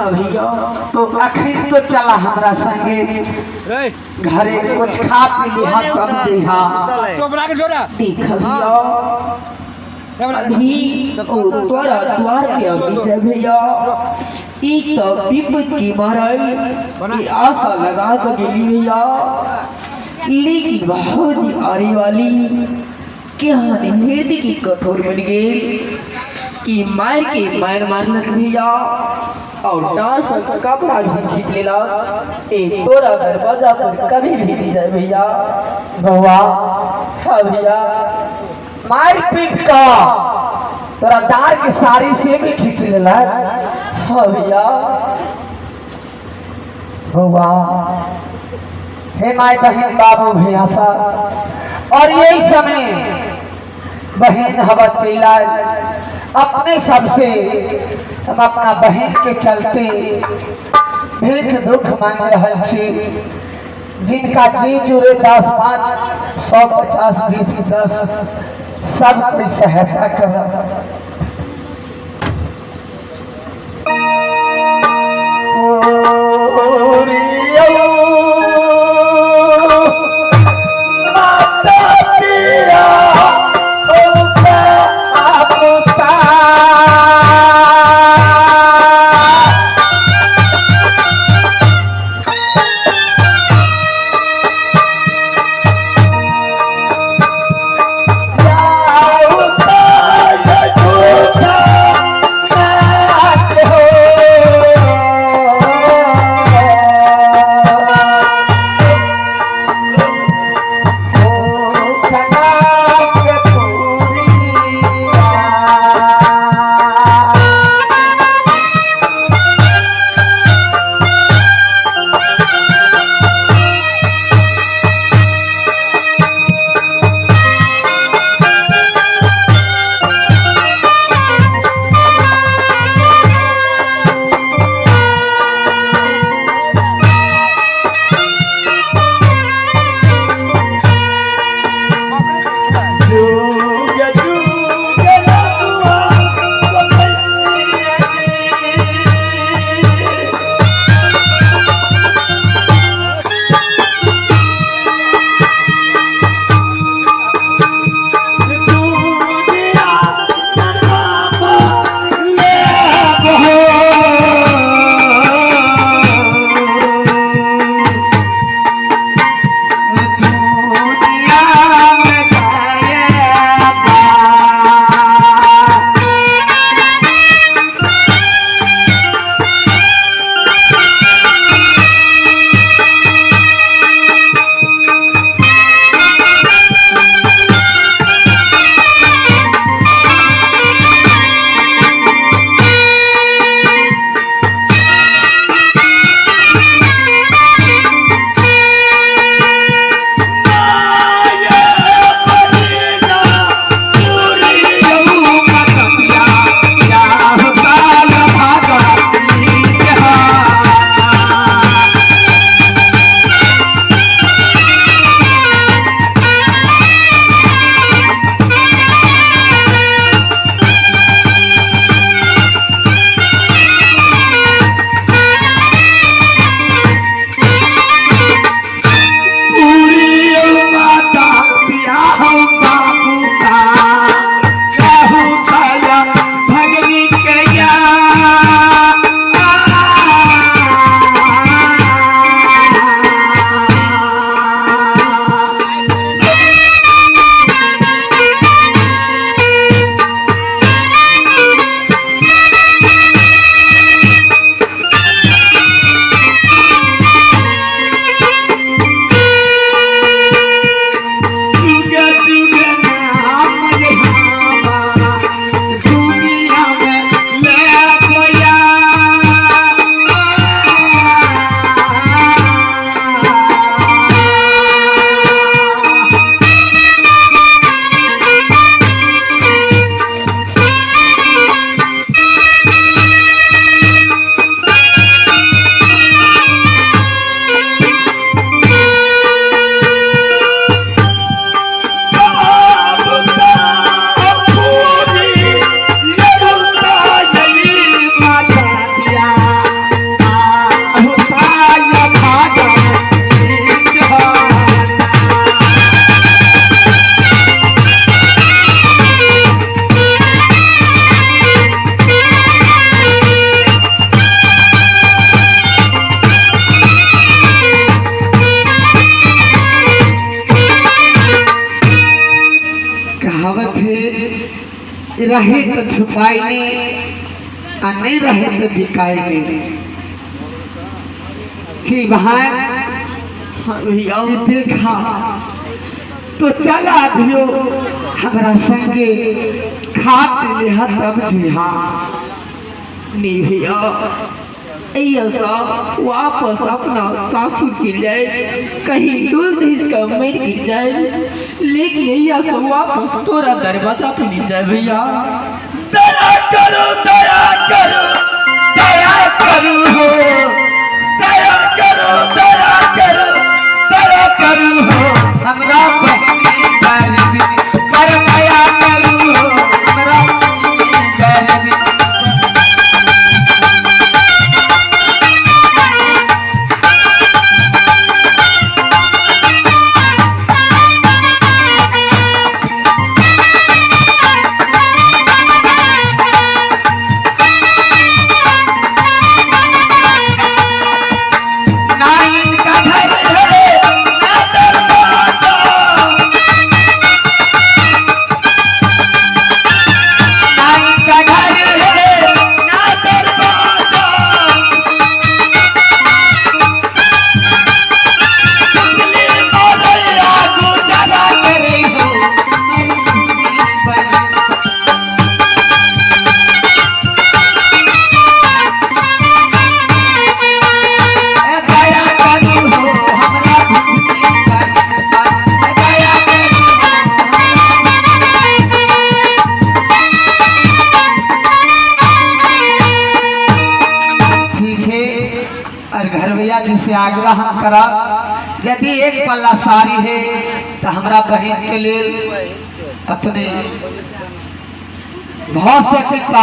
हाँ भैया तो आखिर तो चला हमरा संगे घरे कुछ खा पी लिहा तब जेहा देख भैया अभी तोरा द्वार के अभी भैया एक तो विपद की मरल की आशा लगा कर गेली भैया लेकिन बहुत ही आरी वाली कहानी हृदय की कठोर मिल गई कि मार के मारलक भैया और डांस का कपड़ा भी खींच लेला ए तोरा दरवाजा पर कभी भी नहीं जाए भैया भवा हाँ भैया मार पीट का तोरा दार के साड़ी से भी खींच लेला हाँ भैया भवा हे माय बहन बाबू भैया सा और यही समय बहन हवा चला अपने सबसे हम अपना बहन के चलते भीख दुख मांग रहे छी जिनका जी जुड़े 10 5 100 50 20 10 सब कोई सहायता कर रहे तो छुपाएंगे और नहीं रहे तो दिखाएंगे कि भाई भैया देखा तो चला अभियो हमारा संगे खाट ले तब जुहा नहीं भैया ऐसा वापस अपना सासुर चल जाए कहीं डूब देश का मेर गिर जाए लेकिन ऐसा वापस तोरा दरवाजा पे नहीं जाए भैया दया करो दया करो दया करो हो दया करो दया करो दया करो हो हमरा बहनी जाने पर दया करो हो हमरा बहनी जाने से आग्रह करा यदि एक पल्ला साड़ी है तो हमरा बहन के लिए अपने बहुत सकता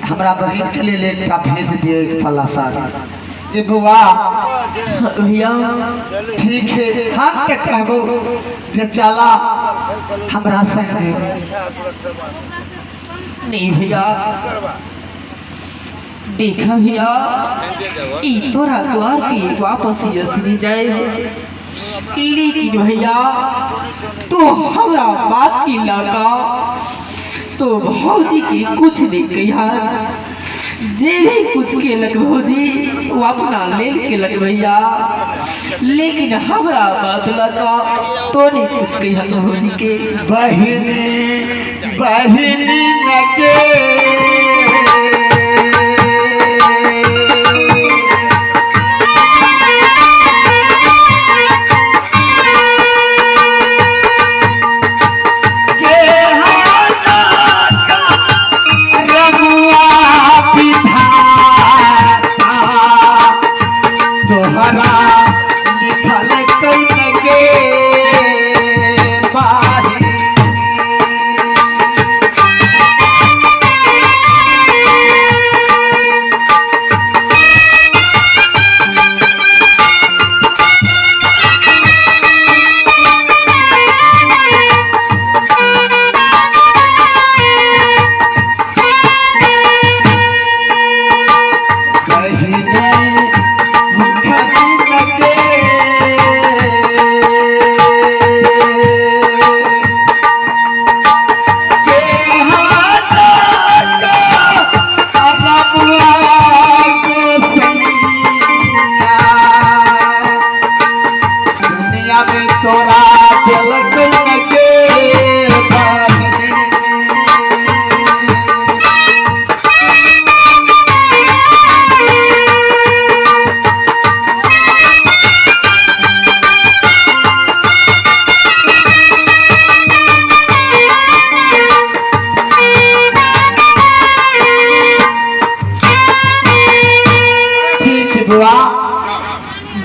हमरा बहन के लिए लेकर भेज दिए एक पल्ला साड़ी ये बुआ भैया ठीक है हम के कहबो जे चला हमरा संगे नहीं भैया देखा भैया ई तोरा द्वार पे वापस नहीं जाए लेकिन भैया तो हमरा बात की लगा तो भौजी की कुछ नहीं कहा जे भी कुछ के लग भौजी वो अपना ले के लग भैया लेकिन हमरा बात लगा तो नहीं कुछ कहा भौजी के बहिनी बहिनी नगे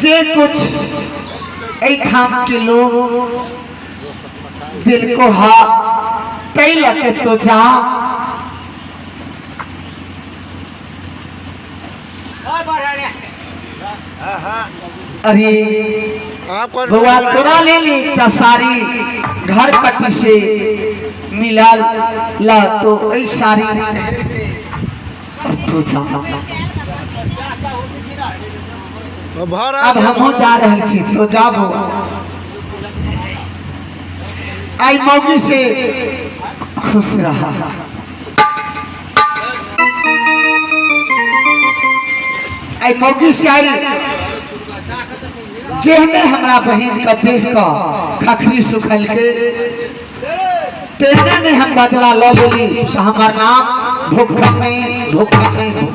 जे कुछ ठाम के लोग दिल को हा तय लगे तो जा अरे बुआ तोरा ले ली सारी घर पट्टी से मिला ला तो ऐ सारी तो जा अब हम जा रहे छी तो जाबो आई मौगी से खुश रहा। आई मौगी से आई जेहने हमरा बहन का देख का खखरी सुखल के तेने ने हम बदला लो लेली तो हमार नाम भूखन नहीं भूखन नहीं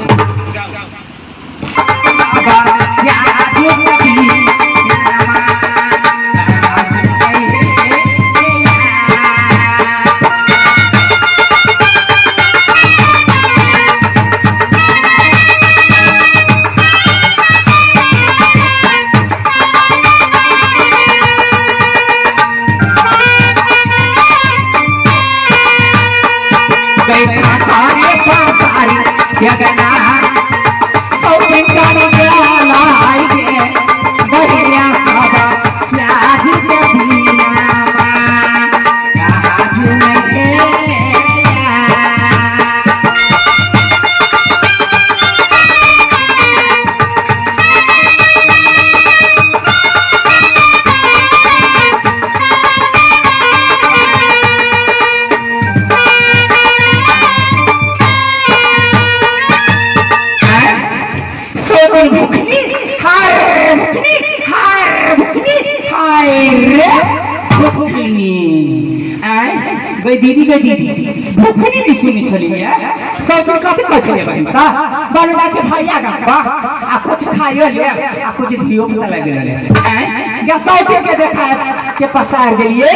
दीदी गई दीदी भूखनी भी सुनी चली है सब कथि कर चले भाई सा बाल बच्चे भैया का आ कुछ खाइयो ले आ कुछ धियो पता लग गेले हैं या सौ के देखा के पसार देलिए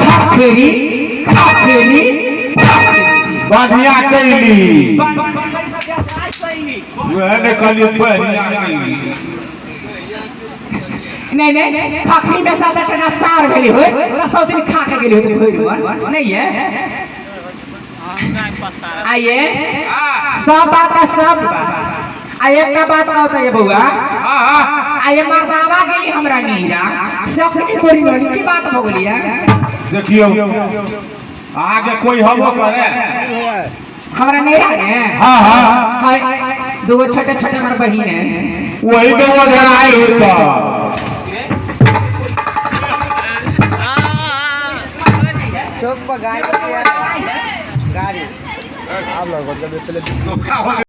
खाखेरी खाखेरी बढ़िया कैली वह ने कहली बढ़िया कैली नहीं खाखरी में साथ टना चार गेली होय ना सब दिन खा के गेली होय तो नहीं है आइए सब बात सब आइए एक बात होता है बउआ आइए मर्दावा गेली हमरा नीरा सखनी तोरी वाली की बात हो गेली है देखियो आगे कोई हवो करे हमरा नीरा ने हां हां दो छोटे छोटे हमर बहिन है वही तो वो घर आए होता सब गाड़ी आप लोग